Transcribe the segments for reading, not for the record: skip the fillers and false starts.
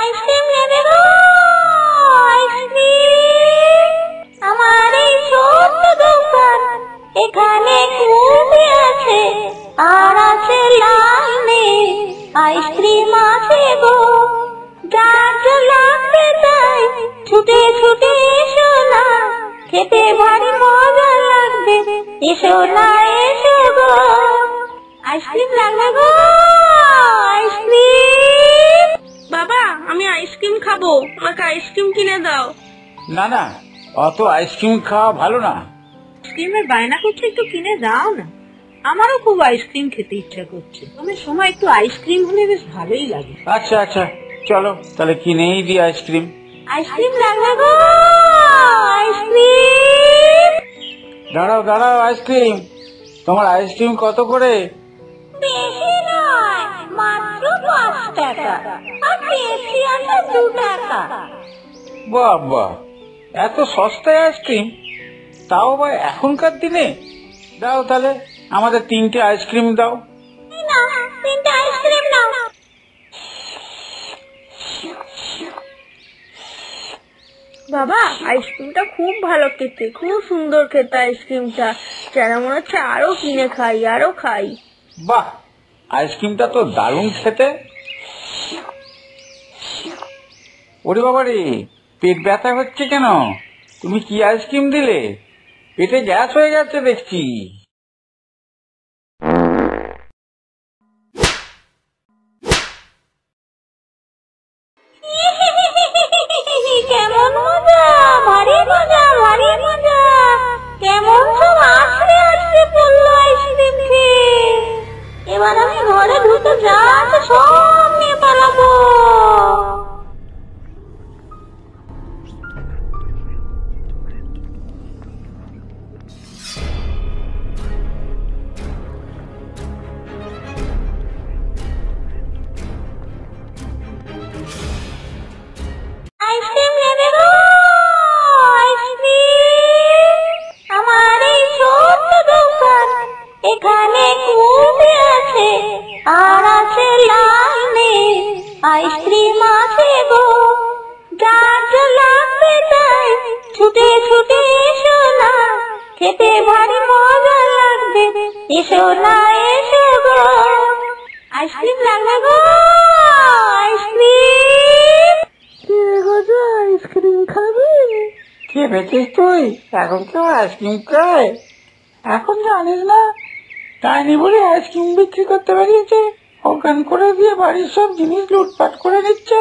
Ice cream নেবে গো, ice cream. আমার এই ছোট্ট দোকান, এখানে কুলফি আছে আর আছে লাল নীল আইসক্রিম আছে গো। যার যা লাগবে তাই ছুটে ছুটে এসো না, খেতে ভারী মজা লাগবে, এসো না এসো গো। আইসক্রিম লাগবে গো, আইসক্রিম। বাবা, আমি আইসক্রিম খাবো, আমাকে আইসক্রিম কিনে দাও। না না, অত আইসক্রিম খাওয়া ভালো না। আইসক্রিমের বায়না করছে, একটু কিনে দাও না। আমারও খুব আইসক্রিম খেতে ইচ্ছা করছে, তবে সময় একটু আইসক্রিম হলে বেশ ভালোই লাগে। আচ্ছা আচ্ছা, চলো তাহলে কিনেই দিই আইসক্রিম। আইসক্রিম লাগবে গো, আইসক্রিম। দাঁড়াও দাঁড়াও, আইসক্রিম। তোমার আইসক্রিম কত করে? বেশি নয়, মাত্র 5 টাকা, আর বেশি আছে 2 টাকা। বাহ বাহ, এত সস্তায় আইসক্রিম, তাও আবার এখনকার দিনে। দাও তাহলে আমাদের 3টে আইসক্রিম দাও। না, 3টে আইসক্রিম নাও। বাবা, আইসক্রিমটা খুব ভালো খেতে, খুব সুন্দর খেতে আইসক্রিমটা। যেন মনে হচ্ছে আরো কিনে খাই, আরো খাই। বাহ, আইসক্রিমটা তো দারুণ খেতে। ওরে বাবা রে, পেট ব্যথা হচ্ছে কেন? তুমি কি আইসক্রিম দিলে? পেটে গ্যাস হয়ে গেছে দেখছি। কেমন মজা, ভারী মজা, ভারী মজা। কেমন সব আছড়ে আছড়ে পড়লো আইসক্রিম খেয়ে। এবার আমি ঘরে ঢুকে যা আছে সব নিয়ে পালাবো। আইসক্রিম নেবে গো, আইসক্রিম। আমার এই ছোট্ট দোকান, এখানে কুলফি আছে আর আছে লাল নীল আইসক্রিম আছে গো। যার যা লাগবে তাই ছুটে ছুটে এসো না, খেতে ভারী মজা লাগবে, এসো না এসো গো। আইসক্রিম লাগবে গো, আইসক্রিম। আইসক্রিম খাবি? কে বেঁচেছিস তুই? এখন কেউ আইসক্রিম খায়? এখন জানিস না, ডাইনি বলে আইসক্রিম বিক্রি করতে বেরিয়েছে, অজ্ঞান করে দিয়ে বাড়ির সব জিনিস লুটপাট করে নিচ্ছে।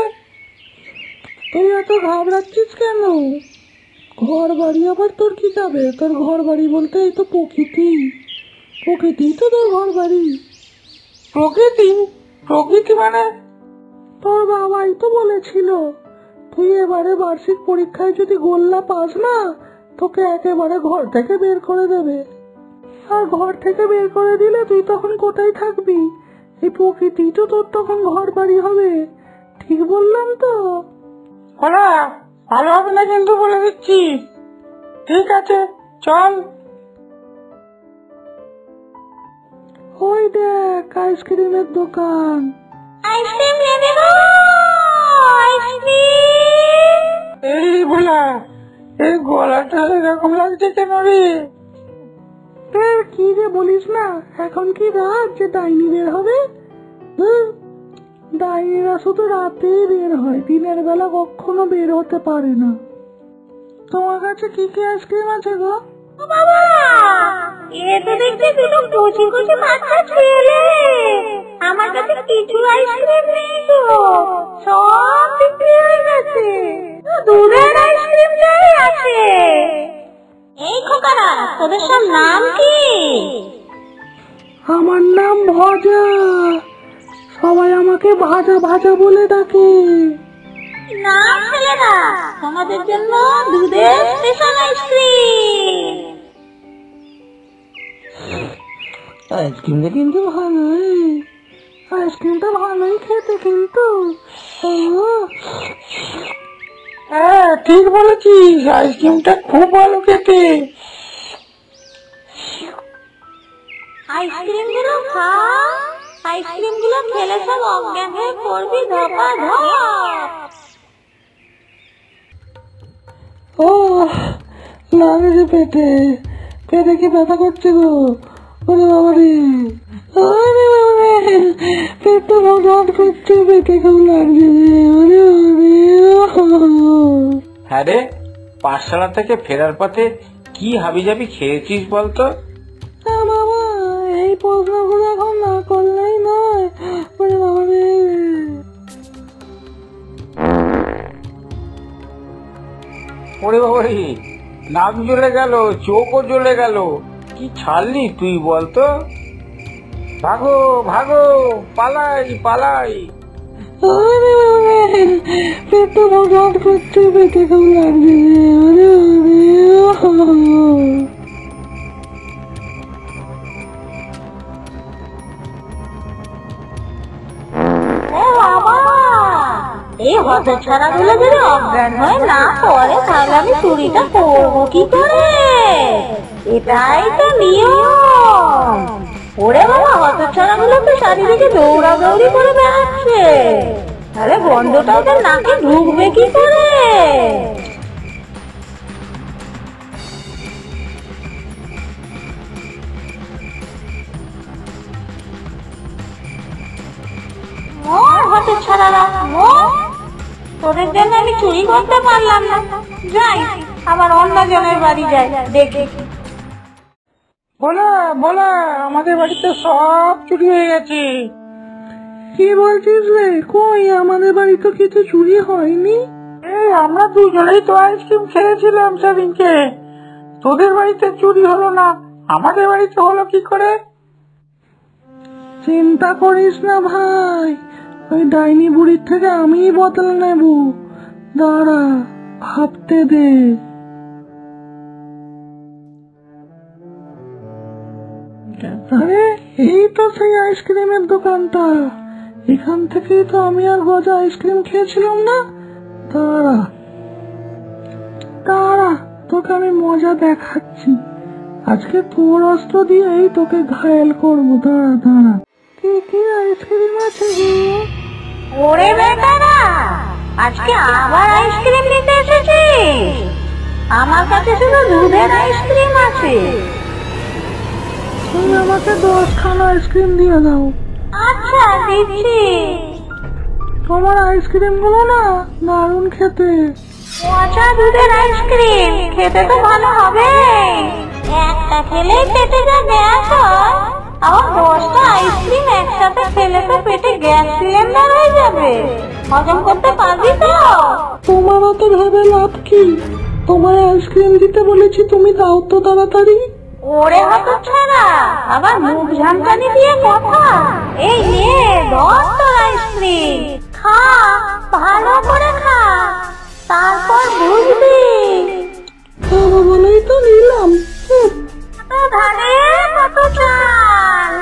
তুই এত ঘাবড়াচ্ছিস কেন? ঘর বাড়ি আবার তোর কি যাবে? তোর ঘর বাড়ি বলতে এই তো প্রকৃতি, প্রকৃতি তো তোর ঘর বাড়ি। প্রকৃতি? প্রকৃতি মানে? তোর বাবাই তো বলেছিল তুই এবারে বার্ষিক পরীক্ষায় যদি গোল্লা পাস না, তোকে একেবারে ঘর থেকে বের করে দেবে। আর ঘর থেকে বের করে দিলে তুই তখন কোথায় থাকবি? এই প্রকৃতি তো তোর তখন ঘর বাড়ি হবে। ঠিক বললাম তো? ওরা ভালো হবে না কিন্তু, বলে দিচ্ছি। ঠিক আছে, চল। ওই দেখ আইসক্রিমের দোকান। আইসক্রিম নেবে গো, আইসক্রিম। এই ভোলা, এই গলাটা এরকম লাগছে কেন রে? কি যে বলিস না, এখন কি রাত যে ডাইনি বের হবে? ডাইনিরা শুধু রাতেই বের হয়, দিনের বেলা কখনো বের হতে পারে না। তোমার কাছে কি কি আইসক্রিম আছে গো? বাবা, এ তো দেখছি দুটো কচি কচি বাচ্চা ছেলে। আমার কাছে কিছু আইসক্রিম নেই তো, সব বিক্রি হয়ে গেছে। দুধের আইসক্রিম যাই আছে। এই খোকারা, তোদের সব নাম কি? আমার নাম ভাজা, সবাই আমাকে ভাজা ভাজা বলে ডাকে। না ছেলেরা, তোমাদের জন্য দুধের স্পেশাল আইসক্রিম। আইসক্রিমটা কিন্তু ভালোই, আইসক্রিমটা ভালোই খেতে কিন্তু। হ্যাঁ, ঠিক বলেছিস, আইসক্রিমটা খুব ভালো খেতে। আইসক্রিম গুলো খা, আইসক্রিম গুলো খেলে সব অজ্ঞান হয়ে পড়বি ধপা ধপ। ও লাগছে পেটে, পেটে কি ব্যথা করছে গো? ওরে বাবা রে, আরে বাবারে, পেটটা ভটভট করছে, পেটে খুব লাগছে রে, ওরে বাবারে। হ্যাঁ রে, পাঠশালা থেকে ফেরার পথে কি হাবিজাবি খেয়েছিস বলতো? বাবা, এই প্রশ্নগুলো এখন না করলেই নয়। ওরে বাবা রে, ওরে বাবারে, নাক জ্বলে গেল, চোখও জ্বলে গেল, কি ছাড়লি তুই বলতো? ভাগো ভাগো, পালাই পালাই। আরে বাবারে, পেটটা ভটভট করছে, পেটে খুব লাগছে রে, ওরে বাবারে। বাবা, এই হতচ্ছাড়া গুলো যদি অজ্ঞান হয়ে না পড়ে তাহলে আমি চুরিটা করবো কি করে? এটাই তো নিয়ম। ওরে বাবা, হতচ্ছাড়া গুলো তো চারিদিকে দৌড়াদৌড়ি করে বেড়াচ্ছে, তাহলে গন্ধটা ওদের নাকে ঢুকবে কি করে? হতচ্ছাড়ারা, তোদের জন্য আমি চুরি করতে পারলাম না, যাই আবার অন্য জনের বাড়ি যাই, দেখি। বলা বলা, আমাদের বাড়িতে সব চুরি হয়ে গেছে। কি বলছিস রে? কই, আমাদের বাড়ি তো কিছু চুরি হয়নি। আমরা দুজনেই তো আইসক্রিম খেয়েছিলাম সেদিনকে, তোদের বাড়িতে চুরি হলো না, আমাদের বাড়িতে হলো কি করে? চিন্তা করিস না ভাই, ওই ডাইনি বুড়ির থেকে আমিই বদলা নেব, দাঁড়া ভাবতে দে। আরে এই তো সেই আইসক্রিমের দোকানটা, এখান থেকেই তো আমি আর গজা আইসক্রিম খেয়েছিলাম না। দাঁড়া দাঁড়া, তোকে আমি মজা দেখাচ্ছি, আজকে তোর অস্ত্র দিয়েই তোকে ঘায়েল করবো। দাঁড়া দাঁড়া, কি কি আইসক্রিম আছে গো? ওরে বেটারা, আজকে আবার আইসক্রিম নিতে এসেছিস? আমার কাছে শুধু দুধের আইসক্রিম আছে। তুমি আমাকে 10খানা আইসক্রিম দিয়ে দাও। আচ্ছা, দিচ্ছি। তোমার আইসক্রিম গুলো না দারুণ খেতে। পচা দুধের আইসক্রিম খেতে তো ভালো হবে, একটা খেলেই পেটে যা গ্যাস হয়, আবার 10টা আইসক্রিম একসাথে খেলে তো পেটে গ্যাস সিলিন্ডার হয়ে যাবে। হজম করতে পারবি তো? তোমার অত ভেবে লাভ কি? তোমার আইসক্রিম দিতে বলেছি, তুমি দাও তো তাড়াতাড়ি। ওরে হতচ্ছাড়া, আবার মুখ ঝামটানি দিয়ে কথা। এই নে 10টা আইসক্রিম, খা, ভালো করে খা, তারপর বুঝবি। খাবো বলেই তো নিলাম। ধারে কত চাল।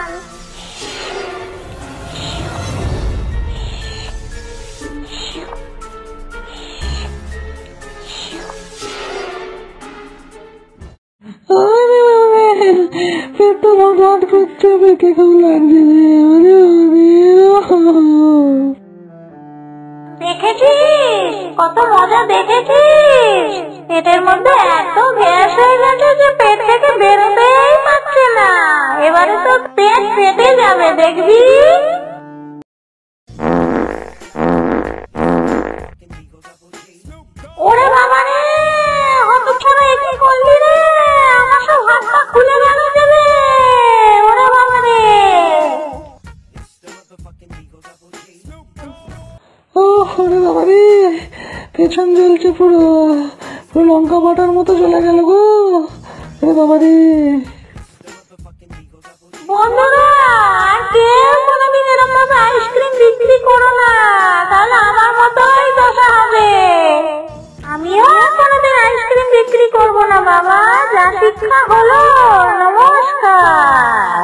পেটটা ভটভট করছে, পেটে খুব লাগছে রে, দেখেছিস কত মজা, দেখেছিস? পেটের মধ্যে এত গ্যাস হয়ে গেছে যে পেট থেকে বেরোতেই পারছে না। এবারে তো পেট ফেটে যাবে, দেখবি। ওরে বাবা রে, হতচ্ছাড়া, এ কি করলি রে? আমার সব হাত পা খুলে গেল যে রে। ওরে বাবা রে। ও ওরে বাবা রে, পেছন জ্বলছে পুরো, পুরো লঙ্কা বাটার মতো চলে গেল গো। ওরে বাবা রে। বন্ধুরা, আর কেউ কোনোদিন এরকম ভাবে আইসক্রিম বিক্রি করো না, তাহলে আমার মতোই দশা হবে। আমিও কোনোদিন আইসক্রিম বিক্রি করবো না বাবা, যা শিক্ষা হলো। নমস্কার।